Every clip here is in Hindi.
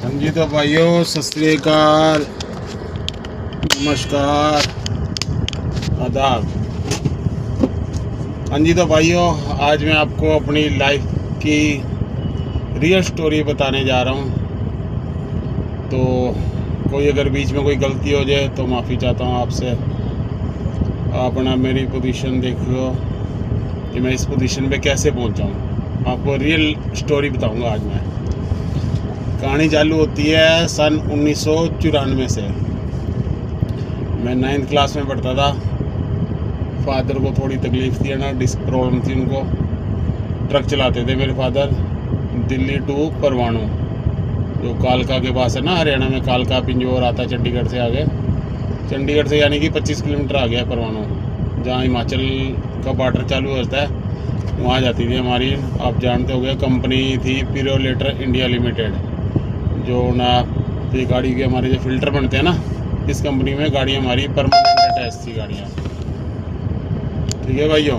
हाँ जी, तो भाइयों सत श्री अकाल, नमस्कार, आदाब। हाँ जी, तो भाइयों आज मैं आपको अपनी लाइफ की रियल स्टोरी बताने जा रहा हूँ। तो कोई अगर बीच में कोई गलती हो जाए तो माफ़ी चाहता हूँ आपसे। आप ना मेरी पोजीशन देखो कि मैं इस पोजीशन पे कैसे पहुँचा हूँ। आपको रियल स्टोरी बताऊँगा आज मैं। कहानी चालू होती है सन 1994 से। मैं 9th क्लास में पढ़ता था। फादर को थोड़ी तकलीफ़ थी ना, डिस्क प्रॉब्लम थी उनको। ट्रक चलाते थे मेरे फादर, दिल्ली टू परवाणू, जो कालका के पास है ना, हरियाणा में कालका पिंजौर आता है चंडीगढ़ से आगे। चंडीगढ़ से यानी कि 25 किलोमीटर आ गया परवाणू, जहाँ हिमाचल का बॉर्डर चालू होता है। वहाँ जाती थी हमारी, आप जानते होंगे, कंपनी थी पिरोलेटर इंडिया लिमिटेड, जो ना ये गाड़ी के हमारे जो फ़िल्टर बनते हैं ना, इस कंपनी में गाड़ी हमारी परमानेंट अटैच थी गाड़ियाँ। ठीक है भाइयों।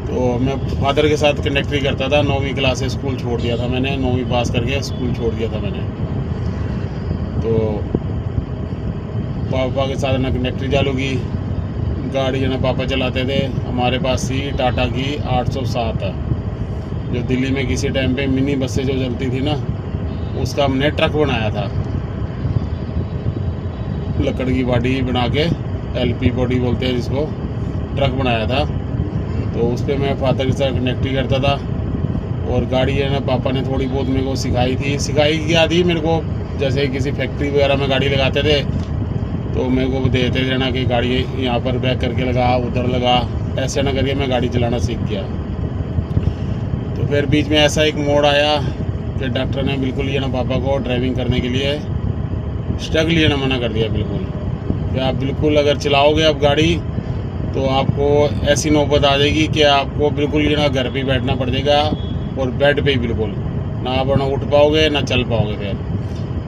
तो मैं फादर के साथ कंडक्टरी करता था। 9वीं क्लास से स्कूल छोड़ दिया था मैंने, 9वीं पास करके स्कूल छोड़ दिया था मैंने। तो पापा के साथ ना कंडक्टरी चालू की। गाड़ी ना पापा चलाते थे। हमारे पास थी टाटा की 807, जो दिल्ली में किसी टाइम पे मिनी बसें जो चलती थी ना, उसका हमने ट्रक बनाया था। लकड़ की बॉडी बना के, एलपी बॉडी बोलते हैं जिसको, ट्रक बनाया था। तो उस पर मैं फादर के साथ कनेक्टिंग करता था। और गाड़ी है ना पापा ने थोड़ी बहुत मेरे को सिखाई क्या थी मेरे को। जैसे किसी फैक्ट्री वगैरह में गाड़ी लगाते थे तो मेरे को देते थे ना कि गाड़ी यहाँ पर बैक करके लगा, उधर लगा, ऐसे ना करके मैं गाड़ी चलाना सीख गया। तो फिर बीच में ऐसा एक मोड़ आया कि डॉक्टर ने बिल्कुल ये ना पापा को ड्राइविंग करने के लिए स्ट्रगल ये ना मना कर दिया बिल्कुल, कि आप बिल्कुल अगर चलाओगे अब गाड़ी तो आपको ऐसी नौबत आ जाएगी कि आपको बिल्कुल ये ना घर पे बैठना पड़ जाएगा, और बेड पे ही बिल्कुल ना आप ना उठ पाओगे ना चल पाओगे फिर,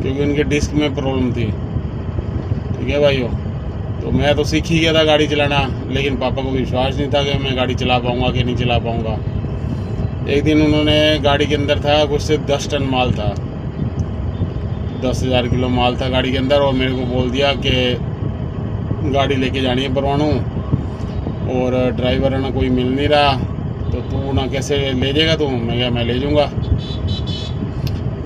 क्योंकि उनके डिस्क में प्रॉब्लम थी। ठीक है भाइयों। तो मैं तो सीख ही गया था गाड़ी चलाना, लेकिन पापा को विश्वास नहीं था कि मैं गाड़ी चला पाऊँगा कि नहीं चला पाऊँगा। एक दिन उन्होंने, गाड़ी के अंदर था कुछ से 10 टन माल था, 10,000 किलो माल था गाड़ी के अंदर, और मेरे को बोल दिया कि गाड़ी लेके जानी है परवाणू, और ड्राइवर है ना कोई मिल नहीं रहा, तो तू ना कैसे ले जाएगा तू। मैं क्या, मैं ले जाऊँगा।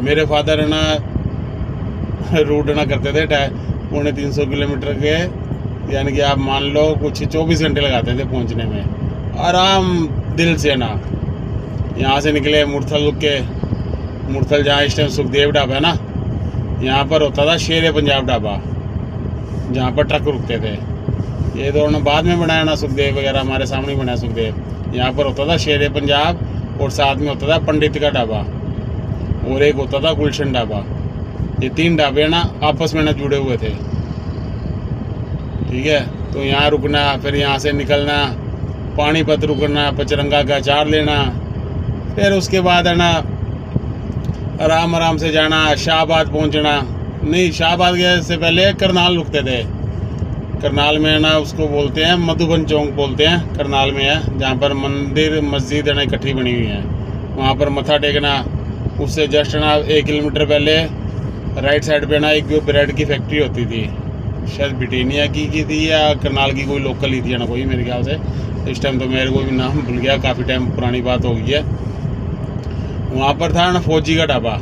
मेरे फादर है ना रूट ना करते थे 350 किलोमीटर के, यानी कि आप मान लो कुछ 24 घंटे लगाते थे पहुंचने में, आराम दिल से ना। यहाँ से निकले मुरथल रुक के, मुरथल जहाँ इस टाइम सुखदेव ढाबा है ना, यहाँ पर होता था शेर पंजाब ढाबा, जहाँ पर ट्रक रुकते थे। ये तो उन्होंने बाद में बनाया ना, सुखदेव वगैरह हमारे सामने ही बनाया सुखदेव। यहाँ पर होता था शेर पंजाब, और साथ में होता था पंडित का ढाबा, और एक होता था गुलशन ढाबा। ये 3 ढाबे ना आपस में ना जुड़े हुए थे। ठीक है। तो यहाँ रुकना, फिर यहाँ से निकलना, पानीपत रुकना, पचरंगा का अचार लेना, फिर उसके बाद है ना आराम आराम से जाना, शाहबाद पहुँचना। नहीं, शाहबाद के से पहले करनाल रुकते थे। करनाल में है ना, उसको बोलते हैं मधुबन चौक बोलते हैं, करनाल में है, जहाँ पर मंदिर मस्जिद है ना इकट्ठी बनी हुई है। वहाँ पर मत्था टेकना। उससे जस्ट ना 1 किलोमीटर पहले राइट साइड पे ना एक ब्रेड की फैक्ट्री होती थी, शायद ब्रिटानिया की थी या करनाल की कोई लोकल ही थी ना कोई, मेरे ख्याल से। इस टाइम तो मेरे को भी नाम भूल गया, काफ़ी टाइम पुरानी बात हो गई है। वहाँ पर था ना फौजी का ढाबा,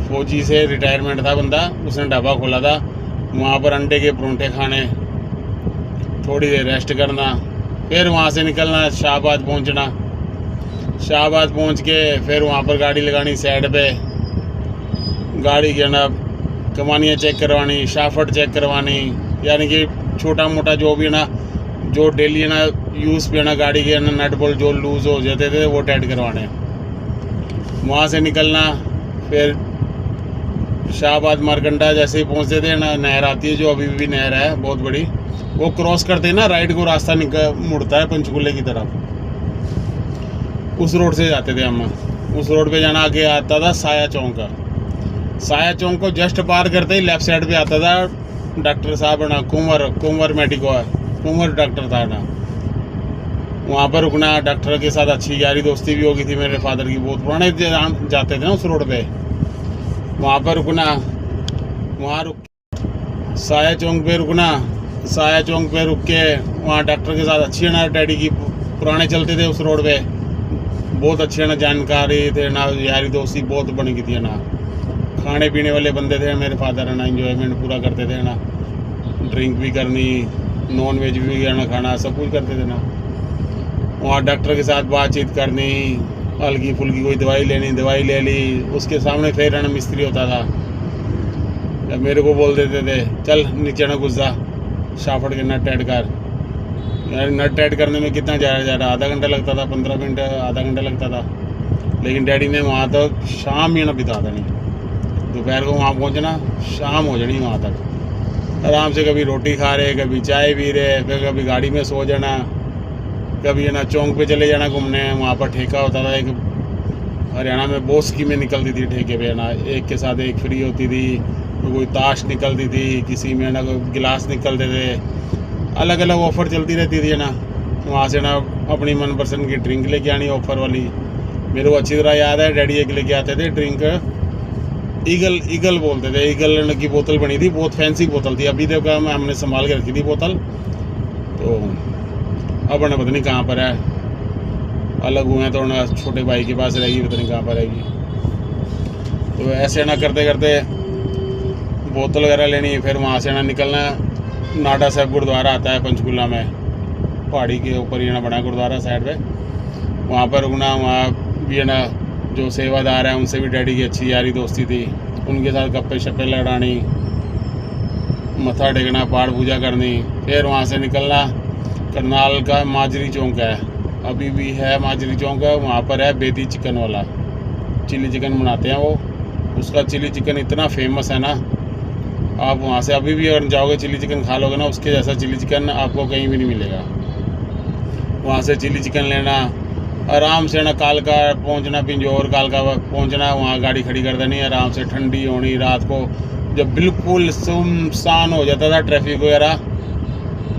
फौजी से रिटायरमेंट था बंदा, उसने ढाबा खोला था। वहाँ पर अंडे के परोंठे खाने, थोड़ी देर रेस्ट करना, फिर वहाँ से निकलना, शाहबाद पहुँचना। शाहबाद पहुँच के फिर वहाँ पर गाड़ी लगानी साइड पे, गाड़ी के ना कमानियाँ चेक करवानी, शाफट चेक करवानी, यानी कि छोटा मोटा जो भी ना, जो डेली ना यूज़ पे ना गाड़ी के ना नट बोल्ट जो लूज़ हो जाते थे वो टाइट करवाने। वहाँ से निकलना, फिर शाहबाद मारकंडा जैसे ही पहुँचते थे ना, नहर आती है जो अभी भी नहर है बहुत बड़ी, वो क्रॉस करते ना राइट को रास्ता मुड़ता है पंचकूले की तरफ, उस रोड से जाते थे हम। उस रोड पे जाना, आगे आता था साया चौक का। साया चौक को जस्ट पार करते ही लेफ़्ट साइड पे आता था डॉक्टर साहब ना, कुंवर मेडिको है, कुंवर डॉक्टर था ना। वहाँ पर रुकना, डॉक्टर के साथ अच्छी यारी दोस्ती भी हो गई थी मेरे फादर की, बहुत पुराने जाते थे ना उस रोड पे। वहाँ पर रुकना, वहाँ रुक साया चौक पे रुकना, साया चौक पे रुक के वहाँ डॉक्टर के साथ अच्छी है ना डैडी की पुराने चलते थे उस रोड पे, बहुत अच्छी है ना जानकारी थे ना, यारी दोस्ती बहुत बन गई थी ना। खाने पीने वाले बंदे थे मेरे फादर है ना, इंजॉयमेंट पूरा करते थे ना, ड्रिंक भी करनी, नॉन वेज भी करना, खाना सब कुछ करते थे ना। वहाँ डॉक्टर के साथ बातचीत करनी, हल्की फुल्की कोई दवाई लेनी, दवाई ले ली, उसके सामने फिर है ना मिस्त्री होता था, मेरे को बोल देते थे चल नीचे ना घुस जा, शाफट के नट टाइट कर। यार नट टाइट करने में कितना ज़्यादा आधा घंटा लगता था, 15 मिनट आधा घंटा लगता था, लेकिन डैडी ने वहाँ तक शाम ही ना बिता देनी, दोपहर को वहाँ पहुँचना, शाम हो जानी वहाँ तक आराम से, कभी रोटी खा रहे, कभी चाय पी रहे, फिर कभी गाड़ी में सो जाना, कभी है ना चौक पे चले जाना घूमने। वहाँ पर ठेका होता था एक, हरियाणा में बहुत स्कीमें निकलती थी ठेके पे है ना, एक के साथ एक फ्री होती थी, कोई ताश निकलती थी, किसी में ना कोई गिलास निकलते थे, अलग अलग ऑफ़र चलती रहती थी है ना। वहाँ से ना अपनी मनपसंद की ड्रिंक लेके आनी ऑफ़र वाली। मेरे को अच्छी तरह याद है डैडी एक लेके आते थे ड्रिंक, ईगल बोलते थे, ईगल की बोतल बनी थी, बहुत फैंसी बोतल थी, अभी तक हमने संभाल के रखी थी बोतल, तो अब ना पता नहीं कहाँ पर है, अलग हुए हैं तो ना छोटे भाई के पास रहेगी, पता नहीं कहाँ पर रहेगी। तो ऐसे ना करते करते बोतल वगैरह लेनी, फिर वहाँ से ना निकलना, नाडा साहब गुरुद्वारा आता है पंचकूला में, पहाड़ी के ऊपर ही ना बना गुरुद्वारा साइड पे, वहाँ पर रुकना। वहाँ भी है ना जो सेवादार है उनसे भी डैडी की अच्छी यारी दोस्ती थी, उनके साथ गप्पे शप्पे लड़ानी, मत्था टेकना, पाठ पूजा करनी। फिर वहाँ से निकलना, करनाल का माजरी चौक है, अभी भी है माजरी चौक है, वहाँ पर है बेदी चिकन वाला, चिली चिकन बनाते हैं वो, उसका चिली चिकन इतना फेमस है ना, आप वहाँ से अभी भी अगर जाओगे चिली चिकन खा लोगे ना, उसके जैसा चिली चिकन आपको कहीं भी नहीं मिलेगा। वहाँ से चिली चिकन लेना, आराम से ना कालका पहुँचना, पिंजौर कालका पहुँचना, वहाँ गाड़ी खड़ी कर देनी, आराम से ठंडी होनी, रात को जब बिल्कुल सुनसान हो जाता था ट्रैफिक वगैरह,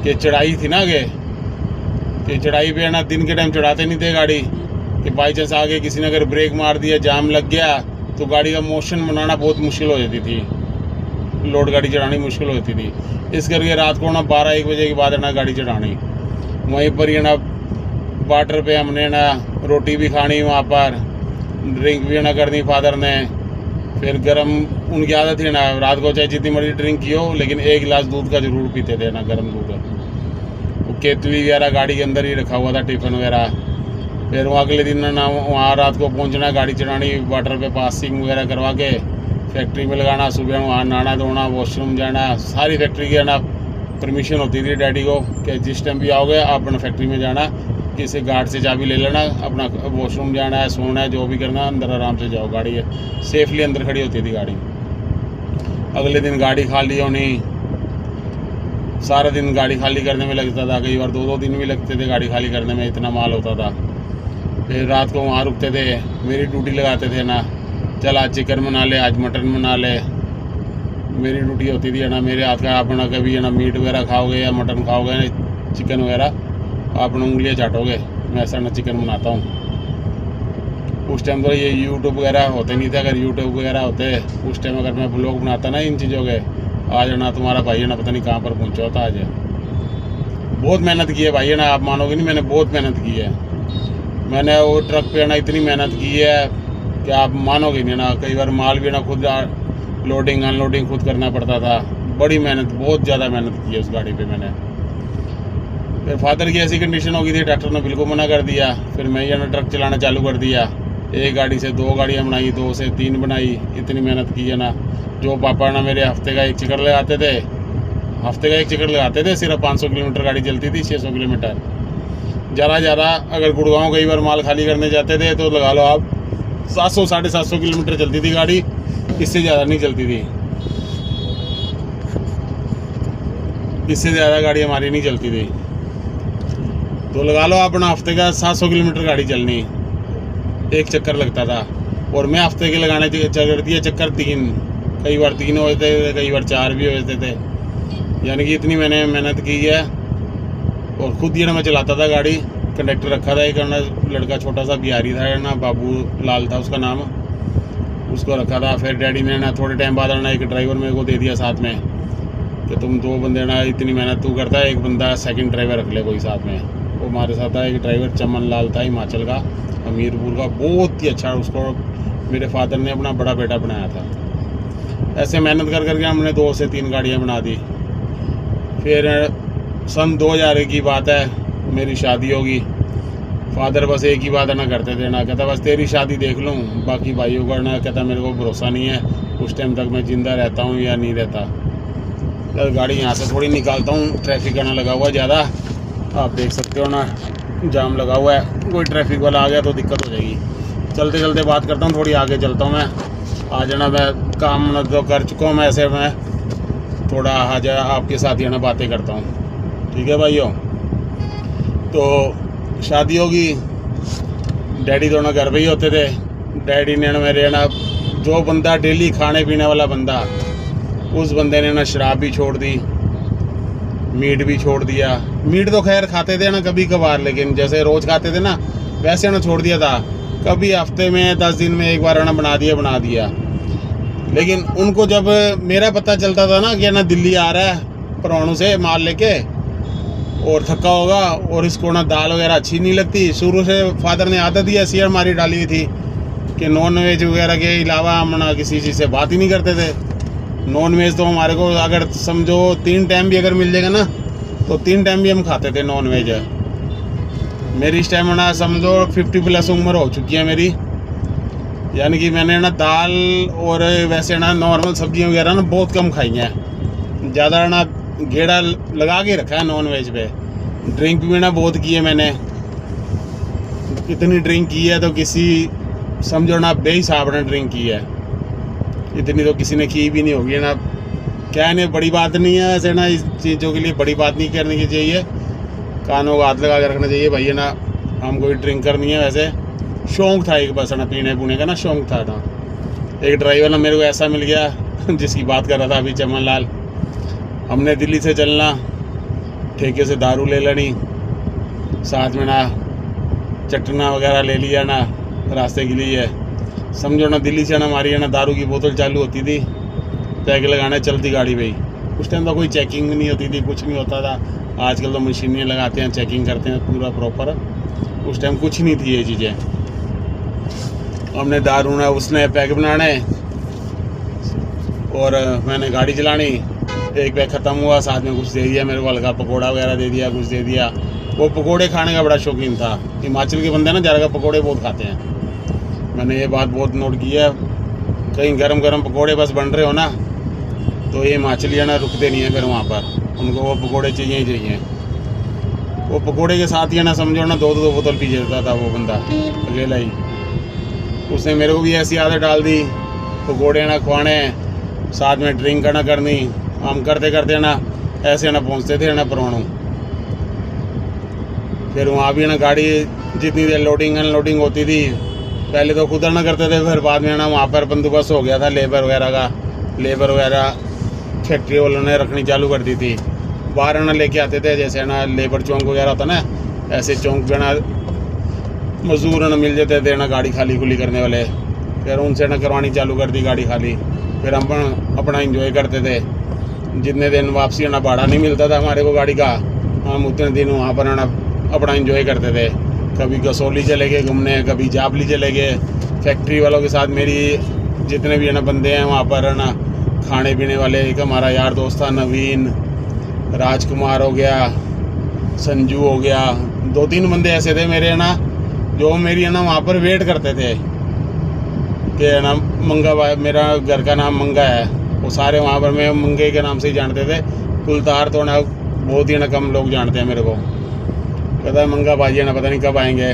कि चढ़ाई थी ना आगे, कि चढ़ाई पे है ना दिन के टाइम चढ़ाते नहीं थे गाड़ी, कि बाई चांस आगे किसी ने अगर ब्रेक मार दिया, जाम लग गया, तो गाड़ी का मोशन बनाना बहुत मुश्किल हो जाती थी, लोड गाड़ी चढ़ानी मुश्किल होती थी। इस करके रात को ना 12-1 बजे के बाद है ना गाड़ी चढ़ानी। वहीं पर ही ना वाटर पे हमने ना रोटी भी खानी, वहाँ पर ड्रिंक भी ना करनी फादर ने, फिर गर्म उनकी आदत थी ना, रात को चाहे जितनी मर्जी ड्रिंक की हो, लेकिन 1 गिलास दूध का ज़रूर पीते थे ना, गर्म दूध। वो केतली वगैरह गाड़ी के अंदर ही रखा हुआ था, टिफ़िन वगैरह। फिर वहाँ अगले दिन ना वहाँ रात को पहुँचना, गाड़ी चढ़ानी, वाटर पे पासिंग वगैरह करवा के फैक्ट्री में लगाना, सुबह वहाँ नहाना धोना, वॉशरूम जाना, सारी फैक्ट्री की ना परमिशन होती थी डैडी को कि जिस टाइम भी आओगे आप अपना फैक्ट्री में जाना, किसी गार्ड से चाबी ले लेना, अपना वॉशरूम जाना है, सोना है, जो भी करना, अंदर आराम से जाओ, गाड़ी है सेफली अंदर खड़ी होती थी गाड़ी। अगले दिन गाड़ी खाली होनी, सारा दिन गाड़ी खाली करने में लगता था, कई बार 2-2 दिन भी लगते थे गाड़ी खाली करने में, इतना माल होता था। फिर रात को वहाँ रुकते थे, मेरी ड्यूटी लगाते थे ना, चल आज चिकन बना ले, आज मटन बना ले, मेरी ड्यूटी होती थी है ना, मेरे हाथ का आप ना कभी है ना मीट वगैरह खाओगे या मटन खाओगे ना, चिकन वगैरह आप ना उंगलियाँ चाटोगे, मैं ऐसा ना चिकन बनाता हूँ। उस टाइम तो ये यूट्यूब वगैरह होते नहीं थे, अगर यूट्यूब वगैरह होते उस टाइम अगर मैं ब्लॉग बनाता ना इन चीज़ों के, आज है ना तुम्हारा भाई है ना पता नहीं कहाँ पर पहुँचा होता। आज बहुत मेहनत की है भाई है ना, आप मानोगे नहीं, मैंने बहुत मेहनत की है। मैंने वो ट्रक पे ना इतनी मेहनत की है कि आप मानोगे नहीं ना, कई बार माल भी ना खुद लोडिंग अनलोडिंग खुद करना पड़ता था, बड़ी मेहनत, बहुत ज़्यादा मेहनत की है उस गाड़ी पे मैंने। फिर फादर की ऐसी कंडीशन हो गई थी, डॉक्टर ने बिल्कुल मना कर दिया, फिर मैं ये ना ट्रक चलाना चालू कर दिया, 1 गाड़ी से 2 गाड़ियाँ बनाई, 2 से 3 बनाई, इतनी मेहनत की है ना। जो पापा ना मेरे हफ्ते का 1 चक्कर लगाते थे, हफ्ते का 1 चक्कर लगाते थे, सिर्फ 500 किलोमीटर गाड़ी चलती थी, 600 किलोमीटर ज़्यादा। अगर गुड़गांव कई बार माल खाली करने जाते थे तो लगा लो आप 700-750 किलोमीटर चलती थी गाड़ी, इससे ज़्यादा नहीं चलती थी, इससे ज़्यादा गाड़ी हमारी नहीं चलती थी। तो लगा लो अपना हफ्ते का 700 किलोमीटर गाड़ी चलनी, 1 चक्कर लगता था। और मैं हफ्ते के लगाने चक्कर दिए, चक्कर 3, कई बार 3 हो जाते थे, कई बार 4 भी हो जाते थे, यानी कि इतनी मैंने मेहनत की है। और खुद ही ना मैं चलाता था गाड़ी, कंडक्टर रखा था एक लड़का छोटा सा बिहारी था ना, बाबू लाल था उसका नाम, उसको रखा था। फिर डैडी ने ना थोड़े टाइम बाद ना एक ड्राइवर मेरे को दे दिया साथ में कि तुम 2 बंदे ना इतनी मेहनत तू करता है, एक बंदा सेकंड ड्राइवर रख ले कोई साथ में। वो हमारे साथ था एक ड्राइवर चमन लाल था, हिमाचल का, हमीरपुर का, बहुत ही अच्छा। उसको मेरे फादर ने अपना बड़ा बेटा बनाया था। ऐसे मेहनत कर करके हमने 2 से 3 गाड़ियाँ बना दी। फिर सन 2000 की बात है, मेरी शादी होगी। फादर बस एक ही बात है ना करते थे ना, कहता बस तेरी शादी देख लूँ, बाकी भाइयों का ना, कहता मेरे को भरोसा नहीं है उस टाइम तक मैं ज़िंदा रहता हूँ या नहीं रहता। तो गाड़ी यहाँ से थोड़ी निकालता हूँ, ट्रैफिक आना लगा हुआ ज़्यादा, आप देख सकते हो ना, जाम लगा हुआ है। कोई ट्रैफिक वाला आ गया तो दिक्कत हो जाएगी। चलते चलते बात करता हूँ, थोड़ी आगे चलता हूँ मैं। आज ना मैं काम तो कर चुका हूँ, मैं ऐसे मैं थोड़ा आज आपके साथ ही ना बातें करता हूँ, ठीक है भाइयों। तो शादी होगी, डैडी दोनों घर पे ही होते थे। डैडी ने मेरे ना, जो बंदा डेली खाने पीने वाला बंदा, उस बंदे ने ना शराब भी छोड़ दी, मीट भी छोड़ दिया। मीट तो खैर खाते थे ना कभी कभार, लेकिन जैसे रोज़ खाते थे ना वैसे ना छोड़ दिया था। कभी हफ्ते में 10 दिन में एक बार ना बना दिया। लेकिन उनको जब मेरा पता चलता था ना कि ना दिल्ली आ रहा है परवाणु से माल लेके और थका होगा और इसको ना दाल वगैरह अच्छी नहीं लगती, शुरू से फादर ने आदत ही ऐसी हमारी डाली हुई थी कि नॉन वेज वगैरह के अलावा हम ना किसी चीज़ से बात ही नहीं करते थे। नॉन वेज तो हमारे को अगर समझो 3 टाइम भी अगर मिल जाएगा ना तो 3 टाइम भी हम खाते थे नॉन वेज। मेरी इस टाइम ना समझो 50+ उम्र हो चुकी है मेरी, यानी कि मैंने ना दाल और वैसे ना नॉर्मल सब्जियां वगैरह ना बहुत कम खाई हैं। ज़्यादा ना गेड़ा लगा के रखा है नॉन वेज पे। ड्रिंक भी ना बहुत की है मैंने, इतनी ड्रिंक की है तो किसी समझो ना बेहिसाब ने ड्रिंक की है, इतनी तो किसी ने की भी नहीं होगी ना। क्या नहीं, बड़ी बात नहीं है ऐसे ना, इस चीज़ों के लिए बड़ी बात नहीं करनी की चाहिए, कानों को हाथ लगा के रखना चाहिए भैया ना। हम कोई ड्रिंकर नहीं है, वैसे शौक़ था एक बस ना, पीने पुणे का ना शौक़ था ना। एक ड्राइवर ना मेरे को ऐसा मिल गया जिसकी बात कर रहा था अभी चमन लाल। हमने दिल्ली से चलना, ठेके से दारू ले लेनी, साथ में ना चटना वगैरह ले लिया ना रास्ते के लिए। समझो ना दिल्ली से ना हमारी है ना दारू की बोतल चालू होती थी, पैक लगाने चलती गाड़ी पे ही। उस टाइम तो कोई चेकिंग नहीं होती थी, कुछ नहीं होता था। आजकल तो मशीनें लगाते हैं, चेकिंग करते हैं पूरा प्रॉपर। उस टाइम कुछ नहीं थी ये चीज़ें। हमने दारू ना उसने पैक बनाने और मैंने गाड़ी चलानी। एक पैक ख़त्म हुआ, साथ में कुछ दे दिया मेरे को, हल्का पकोड़ा वगैरह दे दिया, कुछ दे दिया। वो पकोड़े खाने का बड़ा शौकीन था। हिमाचल के बंदे ना ज़्यादा पकोड़े बहुत खाते हैं, मैंने ये बात बहुत नोट की है। कहीं गरम गरम पकोड़े बस बन रहे हो ना तो ये हिमाचली ना रुकते नहीं है फिर वहाँ पर, उनको वो पकोड़े चाहिए ही चाहिए। वो पकोड़े के साथ ही ना समझो ना 2 बोतल पी जाता था वो बंदा अकेला ही। उसने मेरे को भी ऐसी आदत डाल दी, पकोड़े ना खुआने, साथ में ड्रिंक ना करनी। हम करते करते ना ऐसे ना पहुँचते थे ना परवाणु। फिर वहाँ भी ना गाड़ी जितनी देर लोडिंग अनलोडिंग होती थी, पहले तो खुद ना करते थे, फिर बाद में ना वहाँ पर बंदोबस्त हो गया था लेबर वगैरह का। लेबर वगैरह फैक्ट्री वालों ने रखनी चालू कर दी थी, बाहर ना लेके आते थे। जैसे ना लेबर चौक वगैरह होता ना, ऐसे चौक पे ना मजदूर ना मिल जाते थे ना गाड़ी खाली खुली करने वाले, फिर उनसे ना करवानी चालू कर दी गाड़ी खाली। फिर हम अपना इंजॉय करते थे। जितने दिन वापसी ना भाड़ा नहीं मिलता था हमारे को गाड़ी का, हम उतने दिन वहाँ पर ना अपना इंजॉय करते थे। कभी कसौली चले गए घूमने, कभी जाबली चले गए। फैक्ट्री वालों के साथ मेरी जितने भी है ना बंदे हैं वहाँ पर ना खाने पीने वाले, एक हमारा यार दोस्त था नवीन, राजकुमार हो गया, संजू हो गया, 2-3 बंदे ऐसे थे मेरे ना जो मेरी है ना वहाँ पर वेट करते थे कि है ना मंगा भाई, मेरा घर का नाम मंगा है, वो सारे वहाँ पर मैं मंगे के नाम से ही जानते थे। कुलतार तो ना बहुत ही ना कम लोग जानते हैं मेरे को। कहता है मंगा भाई है ना पता नहीं कब आएंगे।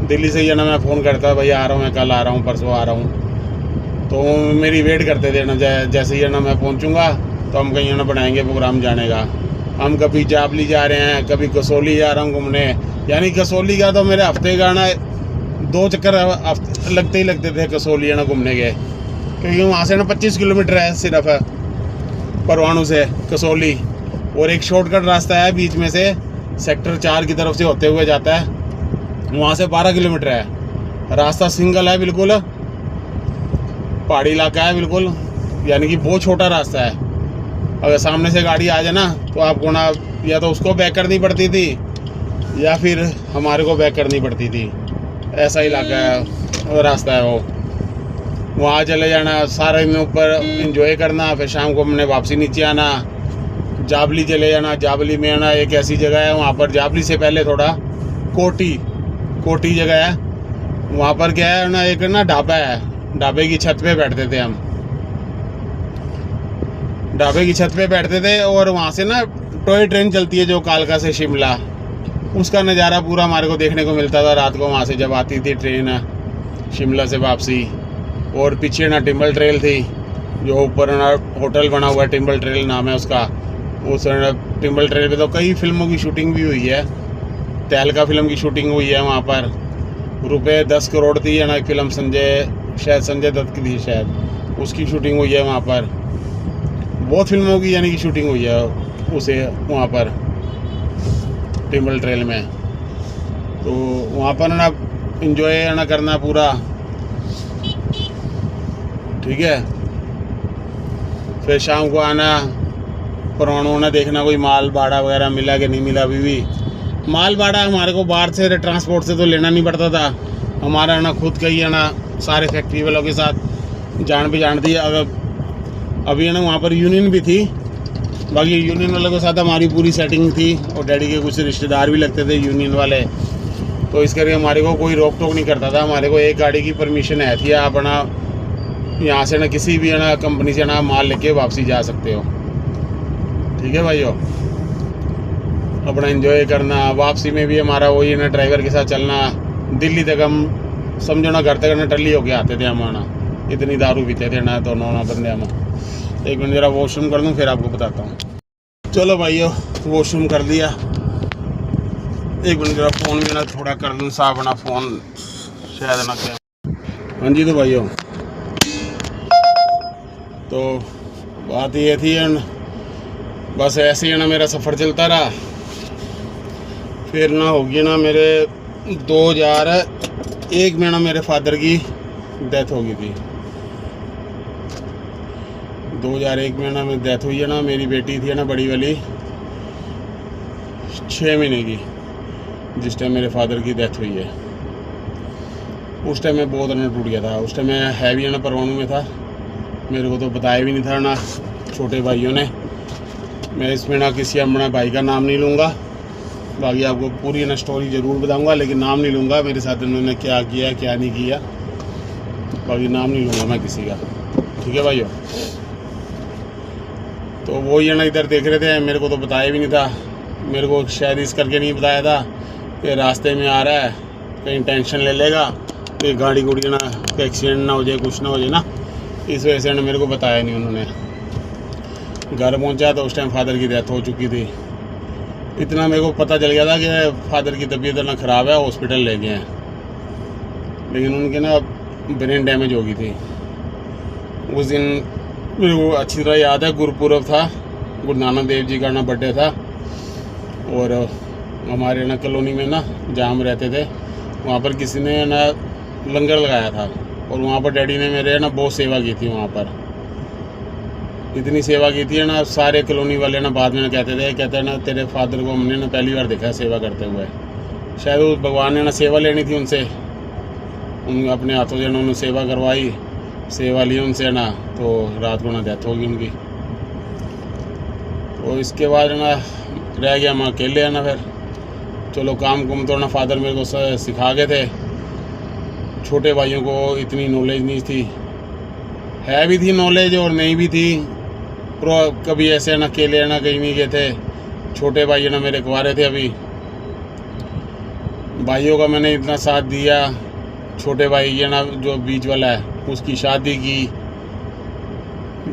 दिल्ली से ही है ना मैं फ़ोन करता भैया आ रहा हूँ, मैं कल आ रहा हूँ, परसों आ रहा हूँ। तो मेरी वेट करते थे ना, जैसे ही है ना मैं पहुँचूँगा तो हम कहीं ना बनाएंगे प्रोग्राम जाने का। हम कभी जाबली जा रहे हैं, कभी कसौली जा रहा हूँ घूमने। यानी कसौली का तो मेरे हफ्ते का ना 2 चक्कर लगते ही लगते थे कसौली है ना घूमने के, क्योंकि वहाँ से ना 25 किलोमीटर है सिर्फ परवाणु से कसौली, और एक शॉर्टकट रास्ता है बीच में से सेक्टर 4 की तरफ से होते हुए जाता है, वहाँ से 12 किलोमीटर है रास्ता, सिंगल है बिल्कुल। पहाड़ी इलाका है बिल्कुल, यानी कि बहुत छोटा रास्ता है। अगर सामने से गाड़ी आ जाए ना तो आपको ना या तो उसको बैक करनी पड़ती थी या फिर हमारे को बैक करनी पड़ती थी। ऐसा इलाका है, रास्ता है वो। वहाँ चले जाना, सारे दिन ऊपर एंजॉय करना, फिर शाम को हमने वापसी नीचे आना, जाबली चले जाना। जाबली में आना एक ऐसी जगह है, वहाँ पर जाबली से पहले थोड़ा कोटी जगह है। वहाँ पर क्या है ना, एक ना ढाबा है, ढाबे की छत पे बैठते थे हम, ढाबे की छत पे बैठते थे। और वहाँ से ना टॉय ट्रेन चलती है जो कालका से शिमला, उसका नज़ारा पूरा हमारे को देखने को मिलता था रात को वहाँ से जब आती थी ट्रेन शिमला से वापसी। और पीछे ना टिम्बल ट्रेल थी, जो ऊपर ना होटल बना हुआ है, टिम्बल ट्रेल नाम है उसका। उस टिम्बल ट्रेल पे तो कई फिल्मों की शूटिंग भी हुई है। तहलका फिल्म की शूटिंग हुई है वहाँ पर। रुपए 10 करोड़ थी है ना एक फिल्म, संजय दत्त की थी शायद, उसकी शूटिंग हुई है वहाँ पर। बहुत फिल्मों की यानी कि शूटिंग हुई है उसे वहाँ पर टिम्बल ट्रेल में। तो वहाँ पर ना इंजॉय ना करना पूरा, ठीक है। फिर शाम को आना, पुरानों ना देखना कोई माल भाड़ा वगैरह मिला कि नहीं मिला। अभी भी माल भाड़ा हमारे को बाहर से ट्रांसपोर्ट से तो लेना नहीं पड़ता था, हमारा ना खुद का ही है ना सारे फैक्ट्री वालों के साथ जान पहचान थी। अगर अभी है ना वहाँ पर यूनियन भी थी, बाकी यूनियन वालों के साथ हमारी पूरी सेटिंग थी। और डैडी के कुछ रिश्तेदार भी लगते थे यूनियन वाले, तो इस करके हमारे को कोई रोक टोक नहीं करता था। हमारे को एक गाड़ी की परमिशन है थी, आप ना यहाँ से ना किसी भी है ना कंपनी से ना माल लेके वापसी जा सकते हो, ठीक है भाइयों। अपना एंजॉय करना, वापसी में भी हमारा वही ना ड्राइवर के साथ चलना। दिल्ली तक हम समझो ना घर तक ना टल्ली होके आते थे हम ना, इतनी दारू पीते थे ना दोनों ना बंदे हम। एक मिनट ज़रा वॉशरूम कर दूँ फिर आपको बताता हूँ। चलो भाइयों वॉशरूम कर लिया, एक मिनट ज़रा फ़ोन भी ना थोड़ा कर दूँ साफ, अपना फ़ोन शायद ना क्या। हाँ जी तो भाइयों, तो बात ये थी बस ऐसे ही ना मेरा सफ़र चलता रहा। फिर ना होगी ना मेरे 2001 में ना मेरे फादर की डेथ हो गई थी। 2001 में ना मेरी डेथ हुई है ना। मेरी बेटी थी ना बड़ी वाली 6 महीने की, जिस टाइम मेरे फादर की डेथ हुई है। उस टाइम मैं बहुत ना टूट गया था। उस टाइम मैं है भी ना परवाणू में था, मेरे को तो बताया भी नहीं था ना छोटे भाइयों ने। मैं इसमें ना किसी अपना भाई का नाम नहीं लूँगा, बाकी आपको पूरी ना स्टोरी ज़रूर बताऊँगा, लेकिन नाम नहीं लूँगा मेरे साथ उन्होंने क्या किया क्या नहीं किया, बाकी नाम नहीं लूँगा मैं किसी का, ठीक है भाइयों। तो वो ये ना इधर देख रहे थे, मेरे को तो बताया भी नहीं था। मेरे को शायद इस करके नहीं बताया था कि रास्ते में आ रहा है कहीं टेंशन ले लेगा कि गाड़ी गुड़ी ना एक्सीडेंट ना हो जाए, कुछ ना हो जाए ना, इस वजह से ना मेरे को बताया नहीं उन्होंने। घर पहुंचा तो उस टाइम फादर की डेथ हो चुकी थी। इतना मेरे को पता चल गया था कि फादर की तबीयत ना ख़राब है, हॉस्पिटल ले गए हैं, लेकिन उनके ना ब्रेन डैमेज हो गई थी। उस दिन मेरे को अच्छी तरह याद है, गुरुपुरब था, गुरु नानक देव जी का ना बर्थडे था। और हमारे ना कॉलोनी में ना जहाँ हम रहते थे वहाँ पर किसी ने ना लंगर लगाया था, और वहाँ पर डैडी ने मेरे ना बहुत सेवा की थी। वहाँ पर इतनी सेवा की थी ना, सारे कॉलोनी वाले ना बाद में कहते हैं ना तेरे फादर को हमने ना पहली बार देखा है सेवा करते हुए। शायद वो भगवान ने ना सेवा लेनी थी उनसे, उन अपने हाथों से उन्होंने सेवा करवाई, सेवा ली उनसे ना, तो रात को ना डेथ होगी उनकी। तो इसके बाद ना रह गया हम अकेले है ना। फिर चलो काम कुम तो ना फादर मेरे को सिखा गए थे। छोटे भाइयों को इतनी नॉलेज नहीं थी, है भी थी नॉलेज और नहीं भी थी। कभी ऐसे ना अकेले ना कहीं नहीं गए थे। छोटे भाई ना मेरे कुंवारे थे अभी, भाइयों का मैंने इतना साथ दिया। छोटे भाई ये ना जो बीच वाला है उसकी शादी की,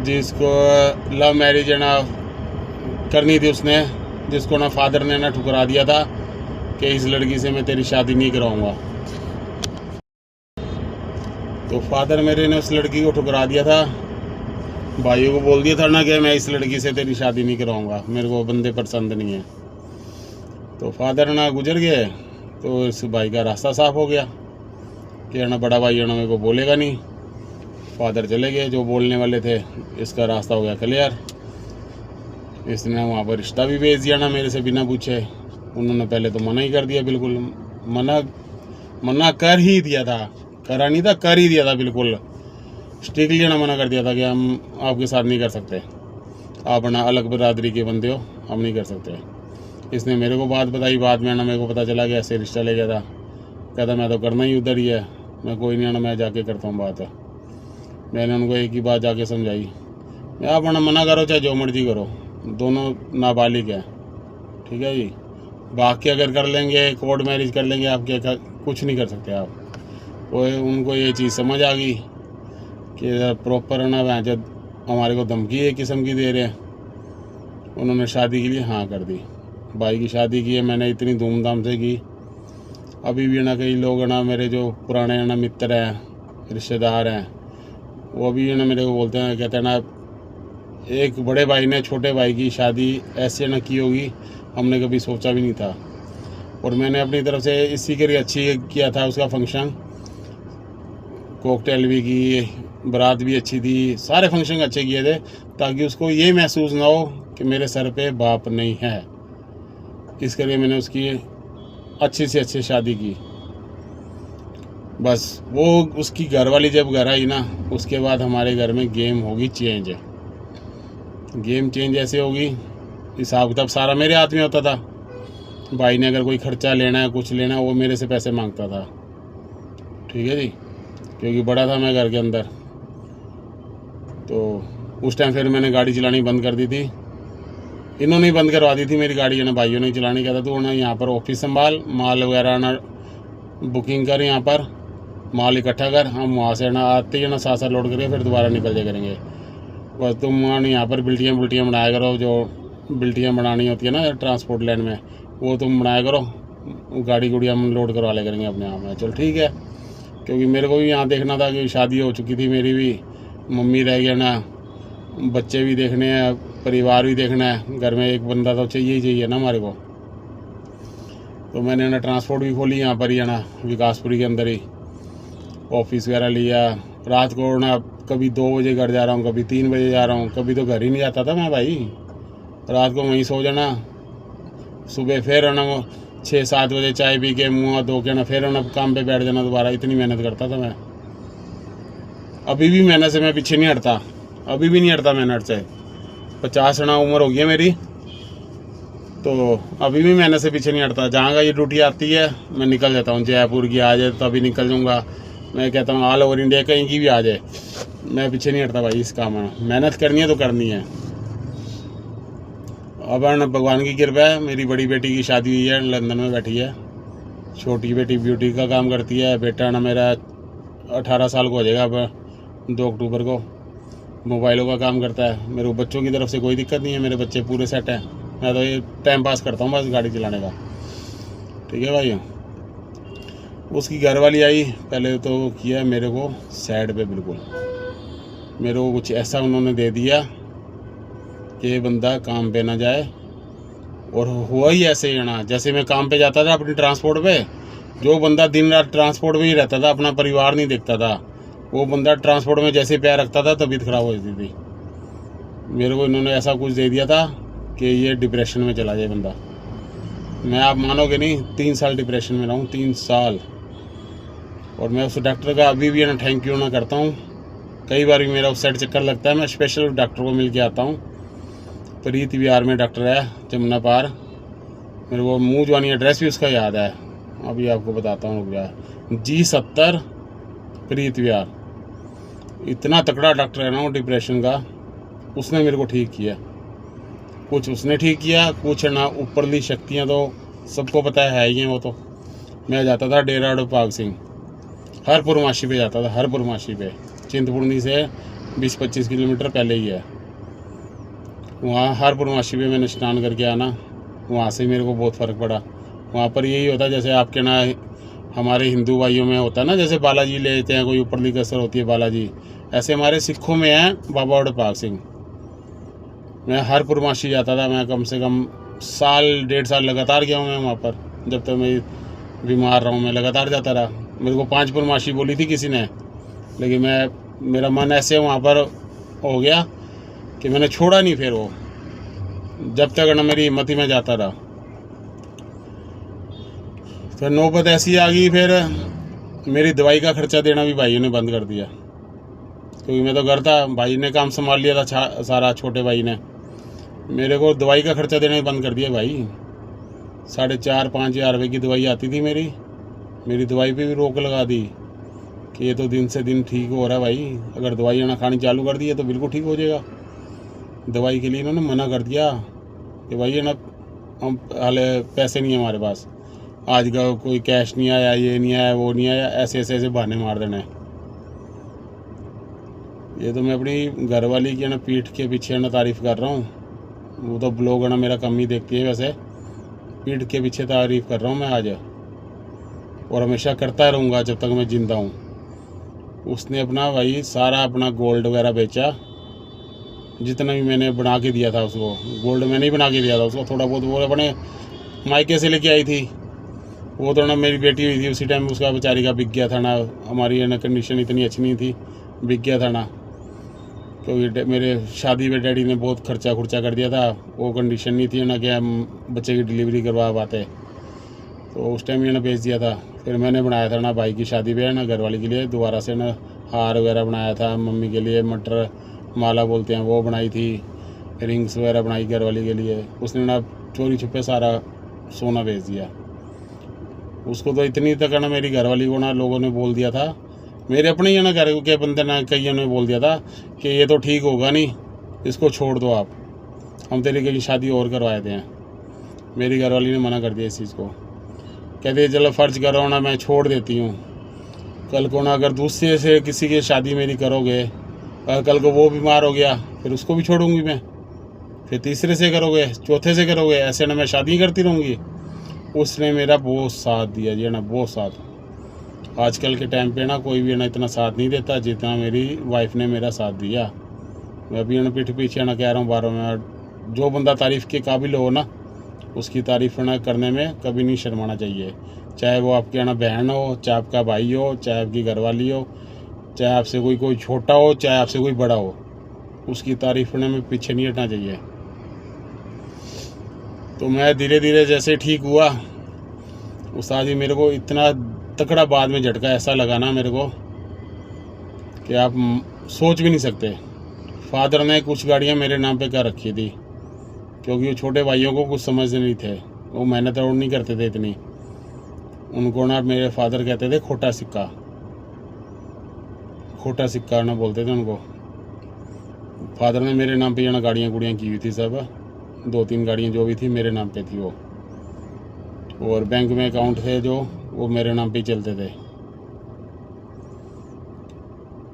जिसको लव मैरिज है ना करनी थी उसने, जिसको ना फादर ने ना ठुकरा दिया था कि इस लड़की से मैं तेरी शादी नहीं कराऊंगा। तो फादर मेरे ने उस लड़की को ठुकरा दिया था, भाइयों को बोल दिया था ना कि मैं इस लड़की से तेरी शादी नहीं कराऊंगा, मेरे को बंदे पसंद नहीं है। तो फादर ना गुजर गए, तो इस भाई का रास्ता साफ हो गया कि ना बड़ा भाई ना मेरे को बोलेगा नहीं। फादर चले गए जो बोलने वाले थे, इसका रास्ता हो गया क्लियर। इसने वहाँ पर रिश्ता भी भेज दिया ना मेरे से बिना पूछे। उन्होंने पहले तो मना ही कर दिया, बिल्कुल मना कर ही दिया था, करा नहीं था, कर ही दिया था बिल्कुल स्ट्रिक्टली ना मना कर दिया था कि हम आपके साथ नहीं कर सकते, आप ना अलग बरादरी के बंदे हो, हम नहीं कर सकते। इसने मेरे को बात बताई, बाद में ना मेरे को पता चला कि ऐसे रिश्ता ले गया था। कहता मैं तो करना ही उधर ही है, मैं कोई नहीं आना, मैं जाके करता हूँ बात। मैंने उनको एक ही बात जाके समझाई, मैं आप ना मना करो चाहे जो मर्जी करो, दोनों नाबालिग हैं, ठीक है जी। बाकी अगर कर लेंगे, कोर्ट मैरिज कर लेंगे, आप क्या कुछ नहीं कर सकते आप। वो उनको ये चीज़ समझ आ गई कि प्रॉपर है ना, वहाँ जब हमारे को धमकी एक किस्म की दे रहे हैं। उन्होंने शादी के लिए हाँ कर दी। भाई की शादी की है मैंने इतनी धूमधाम से की। अभी भी ना कई लोग ना मेरे जो पुराने ना मित्र हैं, रिश्तेदार हैं, वो भी ना मेरे को बोलते हैं, कहते हैं ना एक बड़े भाई ने छोटे भाई की शादी ऐसे ना की होगी, हमने कभी सोचा भी नहीं था। और मैंने अपनी तरफ से इसी के लिए अच्छी किया था उसका फंक्शन, कॉकटेल भी की, बारात भी अच्छी थी, सारे फंक्शन अच्छे किए थे, ताकि उसको ये महसूस ना हो कि मेरे सर पे बाप नहीं है। इसके लिए मैंने उसकी अच्छी से अच्छी शादी की। बस वो उसकी घरवाली जब घर आई ना, उसके बाद हमारे घर में गेम होगी चेंज। गेम चेंज ऐसे होगी, हिसाब किताब सारा मेरे हाथ में होता था। भाई ने अगर कोई खर्चा लेना है, कुछ लेना है, वो मेरे से पैसे मांगता था, ठीक है जी, क्योंकि बड़ा था मैं घर के अंदर। तो उस टाइम फिर मैंने गाड़ी चलानी बंद कर दी थी, इन्होंने ही बंद करवा दी थी मेरी गाड़ी, ना भाइयों ने चलाने कहता तो ना यहाँ पर ऑफिस संभाल, माल वगैरह ना बुकिंग कर, यहाँ पर माल इकट्ठा कर, हम वहाँ से ना आते ही ना साथ साथ लोड करके फिर दोबारा निकल जाया करेंगे। बस तुम यहाँ पर बिल्टियाँ बनाया करो, जो बिल्टियाँ बनानी होती है ना ट्रांसपोर्ट लाइन में, वो तुम बनाया करो, गाड़ी गुड़ी हम लोड करवा ले करेंगे अपने आप में। चल ठीक है, क्योंकि मेरे को भी यहाँ देखना था कि शादी हो चुकी थी मेरी भी, मम्मी रह गया ना, बच्चे भी देखने हैं, परिवार भी देखना है, घर में एक बंदा तो चाहिए ही चाहिए ना हमारे को। तो मैंने ना ट्रांसपोर्ट भी खोली यहाँ पर ही है ना, विकासपुरी के अंदर ही ऑफिस वगैरह लिया। रात को ना कभी 2 बजे घर जा रहा हूँ, कभी 3 बजे जा रहा हूँ, कभी तो घर ही नहीं जाता था मैं भाई, रात को वहीं सो जाना, सुबह फिर है ना 6-7 बजे चाय पी के मुँह धो के ना फिर है ना काम पे बैठ जाना दोबारा। इतनी मेहनत करता था मैं। अभी भी मेहनत से मैं पीछे नहीं हटता, अभी भी नहीं हटता मेहनत से। 50 ना उम्र हो गई है मेरी, तो अभी भी मेहनत से पीछे नहीं हटता। जहाँ का ये ड्यूटी आती है मैं निकल जाता हूँ। जयपुर की आ जाए तो अभी निकल जाऊँगा, मैं कहता हूँ ऑल ओवर इंडिया कहीं की भी आ जाए, मैं पीछे नहीं हटता भाई इस काम में। मेहनत करनी है तो करनी है। अब ना भगवान की कृपा है, मेरी बड़ी बेटी की शादी हुई है, लंदन में बैठी है। छोटी बेटी ब्यूटी का काम करती है। बेटा ना मेरा 18 साल को हो जाएगा अब 2 अक्टूबर को, मोबाइलों का काम करता है। मेरे बच्चों की तरफ से कोई दिक्कत नहीं है, मेरे बच्चे पूरे सेट हैं। मैं तो ये टाइम पास करता हूँ बस गाड़ी चलाने का, ठीक है भाई। उसकी घरवाली आई, पहले तो किया मेरे को साइड पे, बिल्कुल मेरे को कुछ ऐसा उन्होंने दे दिया कि ये बंदा काम पे ना जाए। और हुआ ही ऐसे ही ना, जैसे मैं काम पे जाता था अपनी ट्रांसपोर्ट पे, जो बंदा दिन रात ट्रांसपोर्ट में ही रहता था, अपना परिवार नहीं देखता था, वो बंदा ट्रांसपोर्ट में जैसे पैर रखता था तबीयत खराब हो जाती थी। मेरे को इन्होंने ऐसा कुछ दे दिया था कि ये डिप्रेशन में चला जाए बंदा। मैं आप मानोगे नहीं, 3 साल डिप्रेशन में रहा हूँ, 3 साल। और मैं उस डॉक्टर का अभी भी ना थैंक यू ना करता हूँ। कई बार भी मेरा उस साइड चक्कर लगता है, मैं स्पेशल डॉक्टर को मिल के आता हूँ। प्रीत विहार में डॉक्टर है, जमुना पार। मेरे को मुँह जवानी एड्रेस भी उसका याद है, अभी आपको बताता हूँ। G70 प्रीत विहार। इतना तगड़ा डॉक्टर है ना वो डिप्रेशन का, उसने मेरे को ठीक किया। कुछ उसने ठीक किया, कुछ ना ऊपरली शक्तियाँ तो सबको पता है ही हैं। वो तो मैं जाता था डेरा पाग सिंह, हर पुरमाशी पे जाता था, हर पुरमाशी पे, चिंतपूर्णी से 20-25 किलोमीटर पहले ही है। वहाँ हर पुरमाशी पे मैंने स्नान करके आना, वहाँ से मेरे को बहुत फ़र्क पड़ा। वहाँ पर यही होता जैसे आपके ना हमारे हिंदू भाइयों में होता है ना, जैसे बालाजी ले लेते हैं, कोई ऊपरली कसर होती है बालाजी, ऐसे हमारे सिखों में है बाबा वड़पाग सिंह। मैं हर पुरमाशी जाता था, मैं कम से कम 1-1.5 साल लगातार गया हूँ मैं वहाँ पर। जब तक मैं बीमार रहा हूँ मैं लगातार जाता रहा। मेरे को 5 पुरमाशी बोली थी किसी ने, लेकिन मैं मेरा मन ऐसे वहाँ पर हो गया कि मैंने छोड़ा नहीं फिर वो, जब तक ना मेरी हिम्मत ही में जाता रहा। फिर नौबत ऐसी आ गई, फिर मेरी दवाई का खर्चा देना भी भाइयों ने बंद कर दिया, क्योंकि मैं तो घर था, भाई ने काम संभाल लिया था सारा, छोटे भाई ने मेरे को दवाई का खर्चा देना ही बंद कर दिया भाई। 4,500-5 हज़ार रुपये की दवाई आती थी मेरी दवाई पे भी रोक लगा दी कि ये तो दिन से दिन ठीक हो रहा है भाई, अगर दवाई ना खानी चालू कर दी है तो बिल्कुल ठीक हो जाएगा। दवाई के लिए इन्होंने मना कर दिया कि भाई ये ना, हम हाले पैसे नहीं है हमारे पास, आज का कोई कैश नहीं आया, ये नहीं आया, वो नहीं आया, ऐसे बहाने मार देने। ये तो मैं अपनी घरवाली की ना पीठ के पीछे ना तारीफ़ कर रहा हूँ, वो तो ब्लॉग ना मेरा कम ही देखती है, वैसे पीठ के पीछे तारीफ़ कर रहा हूँ मैं आज, और हमेशा करता रहूँगा जब तक मैं ज़िंदा हूँ। उसने अपना भाई सारा अपना गोल्ड वगैरह बेचा, जितना भी मैंने बना के दिया था उसको, गोल्ड मैंने ही बना के दिया था उसको, थोड़ा बहुत वो अपने मायके से लेके आई थी, वो तो ना मेरी बेटी हुई थी उसी टाइम, उसका बेचारी का बिक गया था ना, हमारी ना कंडीशन इतनी अच्छी नहीं थी, बिक गया था ना, क्योंकि मेरे शादी में डैडी ने बहुत खर्चा कर दिया था, वो कंडीशन नहीं थी ना कि हम बच्चे की डिलीवरी करवा पाते, तो उस टाइम ये ना बेच दिया था। फिर मैंने बनाया था ना भाई की शादी पे ना घरवाली के लिए दोबारा से ना हार वगैरह बनाया था, मम्मी के लिए मटर माला बोलते हैं वो बनाई थी, रिंग्स वगैरह बनाई घरवाली के लिए। उसने ना चोरी छुपे सारा सोना बेच दिया। उसको तो इतनी तक ना मेरी घरवाली को ना लोगों ने बोल दिया था, मेरे अपने ही ना घर के बंदे ना कईयों ने बोल दिया था कि ये तो ठीक होगा नहीं, इसको छोड़ दो आप, हम तेरी कहीं शादी और करवाए थे। मेरी घरवाली ने मना कर दिया इस चीज़ को, कहते चलो फ़र्ज करो ना मैं छोड़ देती हूँ, कल को ना अगर दूसरे से किसी की शादी मेरी करोगे, कल को वो बीमार हो गया फिर उसको भी छोड़ूंगी मैं, फिर तीसरे से करोगे, चौथे से करोगे, ऐसे ना मैं शादी करती रहूँगी। उसने मेरा बहुत साथ दिया जी ना, बहुत साथ। आजकल के टाइम पे ना कोई भी ना इतना साथ नहीं देता जितना मेरी वाइफ ने मेरा साथ दिया। मैं अभी ना पीठ पीछे ना कह रहा हूँ बार में, जो बंदा तारीफ़ के काबिल हो ना उसकी तारीफ़ ना करने में कभी नहीं शर्माना चाहिए, चाहे वो आपकी ना बहन हो, चाहे आपका भाई हो, चाहे आपकी घरवाली हो, चाहे आपसे कोई छोटा हो, चाहे आपसे कोई बड़ा हो, उसकी तारीफ़ करने में पीछे नहीं हटना चाहिए। तो मैं धीरे धीरे जैसे ठीक हुआ, उस्ताद जी मेरे को इतना तकड़ा बाद में झटका ऐसा लगा ना मेरे को कि आप सोच भी नहीं सकते। फादर ने कुछ गाड़ियाँ मेरे नाम पे कर रखी थी, क्योंकि वो छोटे भाइयों को कुछ समझते नहीं थे, वो मेहनत और नहीं करते थे इतनी। उनको ना मेरे फादर कहते थे खोटा सिक्का ना बोलते थे उनको। फादर ने मेरे नाम पे ना गाड़ियाँ गुड़ियाँ की हुई थी, सब 2-3 गाड़ियाँ जो भी थी मेरे नाम पे थी वो, और बैंक में अकाउंट थे जो वो मेरे नाम पे ही चलते थे।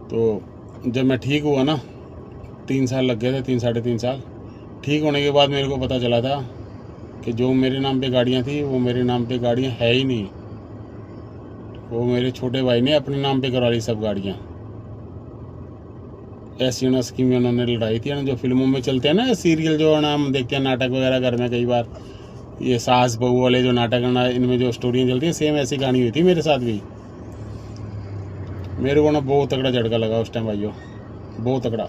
तो जब मैं ठीक हुआ ना, 3 साल लग गए थे, 3-3.5 साल। ठीक होने के बाद मेरे को पता चला था कि जो मेरे नाम पे गाड़ियाँ थी वो मेरे नाम पे गाड़ियाँ है ही नहीं, वो मेरे छोटे भाई ने अपने नाम पे करवा ली सब गाड़ियाँ। ऐसी ना स्कीम उन्होंने लड़ाई थी ना, जो फिल्मों में चलते हैं ना सीरियल, जो ना हम देखते हैं नाटक वगैरह घर में, कई बार ये सास बहू वाले जो नाटक ना, इनमें जो स्टोरियाँ चलती हैं सेम ऐसी कहानी हुई थी मेरे साथ भी। मेरे को ना बहुत तगड़ा झटका लगा उस टाइम भाइयों, बहुत तगड़ा।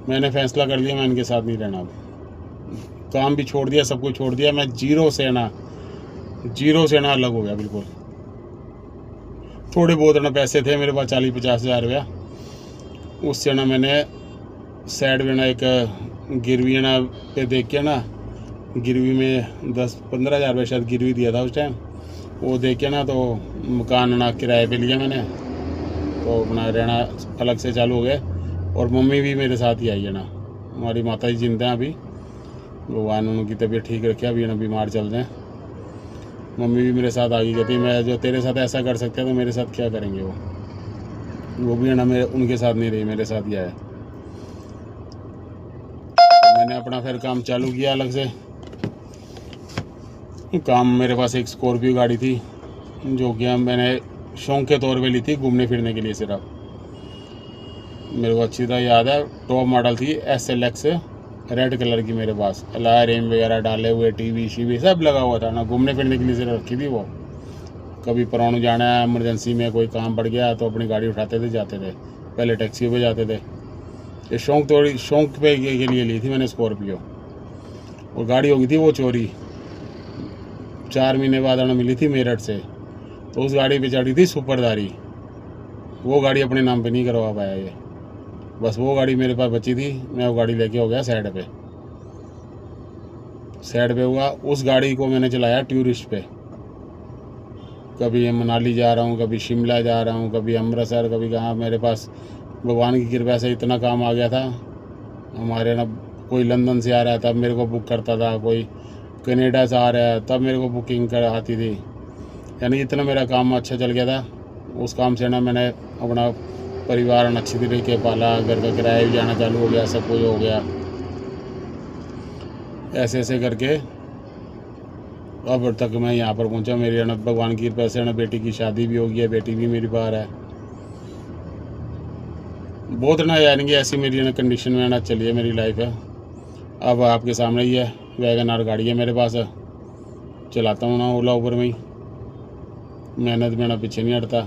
मैंने फैसला कर लिया मैं इनके साथ नहीं रहना, अब काम भी छोड़ दिया, सब कुछ छोड़ दिया, मैं जीरो से ना अलग हो गया बिल्कुल। थोड़े बहुत ना पैसे थे मेरे पास, 40-50 हज़ार रुपया, उससे ना मैंने साइड में ना एक गिरवी ना पे देख के ना, गिरवी में 10-15 हज़ार रुपये शायद गिरवी दिया था उस टाइम, वो देख के ना तो मकान ना किराए पे लिया मैंने, तो अपना रहना अलग से चालू हो गए। और मम्मी भी मेरे साथ ही आई है ना, हमारी माता जी जिंदा हैं अभी, भगवान उनकी तबीयत ठीक रखे, अभी ना बीमार चल रहे हैं। मम्मी भी मेरे साथ आ गई, कहती मैं जो तेरे साथ ऐसा कर सकते हैं तो मेरे साथ क्या करेंगे वो भी है ना मेरे उनके साथ नहीं रही, मेरे साथ ही आया। तो मैंने अपना फिर काम चालू किया अलग से काम। मेरे पास एक स्कॉर्पियो गाड़ी थी जो कि मैंने शौक के तौर पे ली थी, घूमने फिरने के लिए सिर्फ। मेरे को अच्छी तरह याद है, टॉप मॉडल थी SLX रेड कलर की, मेरे पास अलाय रेम वगैरह डाले हुए, टीवी शीवी सब लगा हुआ था ना, घूमने फिरने के लिए सिर्फ रखी थी वो। कभी परवाणु जाना है, इमरजेंसी में कोई काम पड़ गया तो अपनी गाड़ी उठाते थे, जाते थे। पहले टैक्सी पे जाते थे। ये शौक पे के लिए ली थी मैंने स्कॉर्पियो, और गाड़ी हो गई थी वो चोरी। 4 महीने बाद आना मिली थी मेरठ से, तो उस गाड़ी पे चढ़ी थी सुपरदारी। वो गाड़ी अपने नाम पे नहीं करवा पाया ये, बस वो गाड़ी मेरे पास बची थी। मैं वो गाड़ी लेके हो गया साइड पे हुआ। उस गाड़ी को मैंने चलाया टूरिस्ट पे, कभी मनाली जा रहा हूँ, कभी शिमला जा रहा हूँ, कभी अमृतसर, कभी कहाँ। मेरे पास भगवान की कृपा से इतना काम आ गया था। हमारे ना कोई लंदन से आ रहा है तब मेरे को बुक करता था, कोई कनाडा से आ रहा है तब मेरे को बुकिंग कर आती थी। यानी इतना मेरा काम अच्छा चल गया था। उस काम से ना मैंने अपना परिवार अच्छी तरीके पाला, घर का किराया भी जाना चालू हो गया, सब कुछ हो गया। ऐसे ऐसे करके अब तक मैं यहाँ पर पहुँचा। मेरी ना भगवान की कृपा से ना बेटी की शादी भी हो गई है, बेटी भी मेरी बाहर है। बहुत ना यानी कि ऐसी मेरी ना कंडीशन में ना चली है मेरी लाइफ है। अब आपके सामने ही है, वैगन गाड़ी है मेरे पास, चलाता हूँ ना ओला ऊबर में ही। मेहनत में ना पीछे नहीं हटता।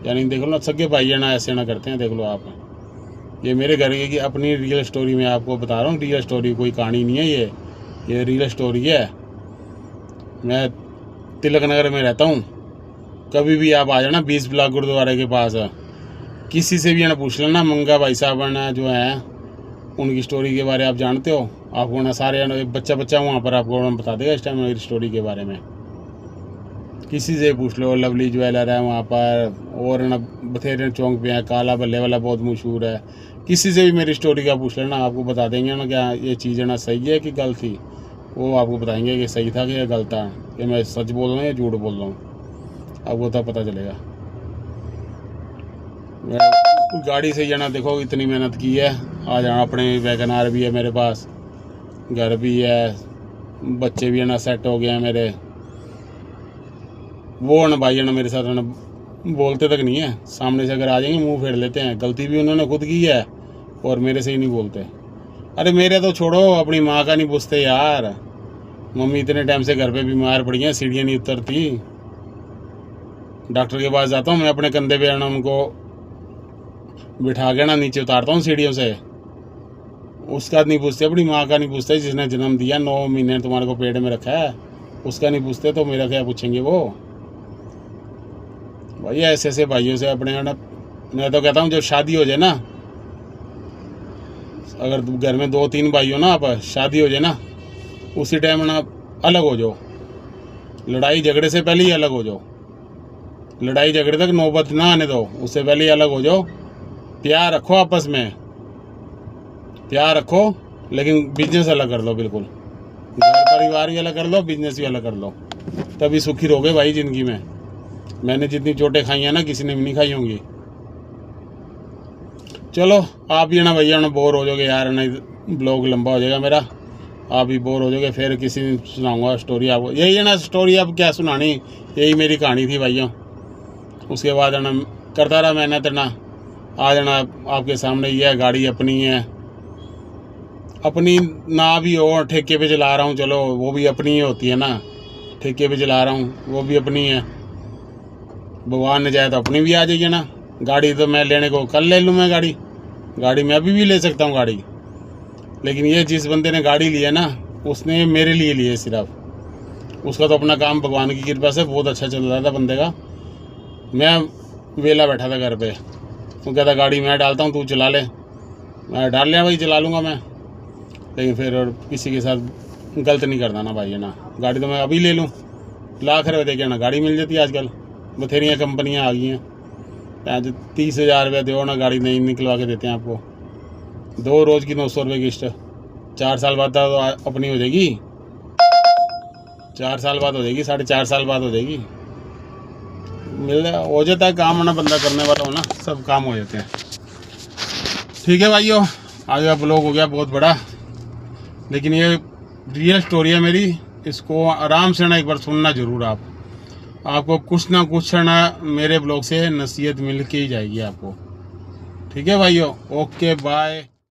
यानी देख लो ना, सगे भाई है ना ऐसे ना करते हैं। देख लो आप, ये मेरे घर की अपनी रियल स्टोरी मैं आपको बता रहा हूँ। रियल स्टोरी, कोई कहानी नहीं है ये रियल स्टोरी है। मैं तिलक नगर में रहता हूँ। कभी भी आप आ जाना 20 ब्लॉक गुरुद्वारे के पास, किसी से भी ना पूछ लेना, मंगा भाई साहब ना जो हैं उनकी स्टोरी के बारे आप जानते हो। आपको ना सारे बच्चा वहाँ पर आपको बता देगा इस टाइम मेरी स्टोरी के बारे में। किसी से पूछ लो, लवली ज्वेलर है वहाँ पर, और ना बथेरे चौक पे है, काला बल्ले वाला बहुत मशहूर है। किसी से भी मेरी स्टोरी का पूछ लेना, आपको बता देंगे ना क्या ये चीज़ है ना सही है कि गलत थी। वो आपको बताएंगे कि सही था कि गलत था, कि मैं सच बोल रहा हूँ या झूठ बोल रहा हूँ। आपको तब पता चलेगा। गाड़ी से जाना, देखो इतनी मेहनत की है। आ जाना, अपने वैगन आर भी है मेरे पास, घर भी है, बच्चे भी है ना सेट हो गए हैं मेरे। वो ना भाई है ना मेरे साथ ना बोलते तक नहीं है, सामने से अगर आ जाएंगे मुंह फेर लेते हैं। गलती भी उन्होंने खुद की है और मेरे से ही नहीं बोलते। अरे मेरे तो छोड़ो, अपनी माँ का नहीं पूछते यार। मम्मी इतने टाइम से घर पे बीमार पड़ी हैं, सीढ़ियाँ नहीं उतरती। डॉक्टर के पास जाता हूँ मैं, अपने कंधे पे ना उनको बिठा के ना नीचे उतारता हूँ सीढ़ियों से। उसका नहीं पूछते, अपनी माँ का नहीं पूछते, जिसने जन्म दिया 9 महीने तुम्हारे को पेट में रखा है, उसका नहीं पूछते तो मेरा क्या पूछेंगे वो। भाई ऐसे ऐसे भाइयों से अपने ना, मैं तो कहता हूँ जब शादी हो जाए ना, अगर घर में 2-3 भाई हो ना, आप शादी हो जाए ना, उसी टाइम ना अलग हो जाओ। लड़ाई झगड़े से पहले ही अलग हो जाओ। लड़ाई झगड़े तक नौबत ना आने दो, उससे पहले ही अलग हो जाओ। प्यार रखो आपस में, प्यार रखो, लेकिन बिजनेस अलग कर लो बिल्कुल। घर परिवार भी अलग कर लो, बिजनेस भी अलग कर लो, तभी सुखी रहोगे भाई ज़िंदगी में। मैंने जितनी चोटें खाई हैं ना, किसी ने भी नहीं खाई होंगी। चलो आप भी ना भैया ना बोर हो जाओगे यार, नहीं ब्लॉग लंबा हो जाएगा मेरा, आप भी बोर हो जाओगे। फिर किसी दिन सुनाऊंगा स्टोरी आपको। यही है ना स्टोरी, अब क्या सुनानी, यही मेरी कहानी थी भाइयों। उसके बाद है ना करता रहा मेहनत ना, आ जाना आपके सामने। ये गाड़ी अपनी है, अपनी ना भी हो, ठेके पे चला रहा हूँ, चलो वो भी अपनी ही होती है ना। ठेके पे चला रहा हूँ, वो भी अपनी है। भगवान ने चाहे तो अपनी भी आ जाइए ना। गाड़ी तो मैं लेने को कल ले लूँ, मैं गाड़ी मैं अभी भी ले सकता हूँ गाड़ी। लेकिन ये जिस बंदे ने गाड़ी ली है ना, उसने मेरे लिए ली है सिर्फ। उसका तो अपना काम भगवान की कृपा से बहुत अच्छा चल रहा था बंदे का। मैं वेला बैठा था घर पे, वो कहता गाड़ी मैं डालता हूँ, तू चला ले। मैं डाल लिया भाई, चला लूँगा मैं। लेकिन फिर और किसी के साथ गलत नहीं करना ना भाई, है ना। गाड़ी तो मैं अभी ले लूँ, लाख रुपये दे के ना गाड़ी मिल जाती है आजकल। बथेरियाँ कंपनियाँ आ गई हैं, 30,000 रुपये दो ना, गाड़ी नहीं निकलवा के देते हैं आपको। 2 रोज़ की 900 रुपये किस्त, 4 साल बाद तो अपनी हो जाएगी। 4 साल बाद हो जाएगी, 4.5 साल बाद हो जाएगी। मिल हो जाता है काम, ना बंदा करने वाला हो ना, सब काम हो जाते हैं। ठीक है भाइयों, आगे का ब्लॉग हो गया बहुत बड़ा, लेकिन ये रियल स्टोरी है मेरी। इसको आराम से ना एक बार सुनना ज़रूर आपको कुछ ना कुछ ना मेरे ब्लॉग से नसीहत मिल के ही जाएगी आपको। ठीक है भाइयों, ओके बाय।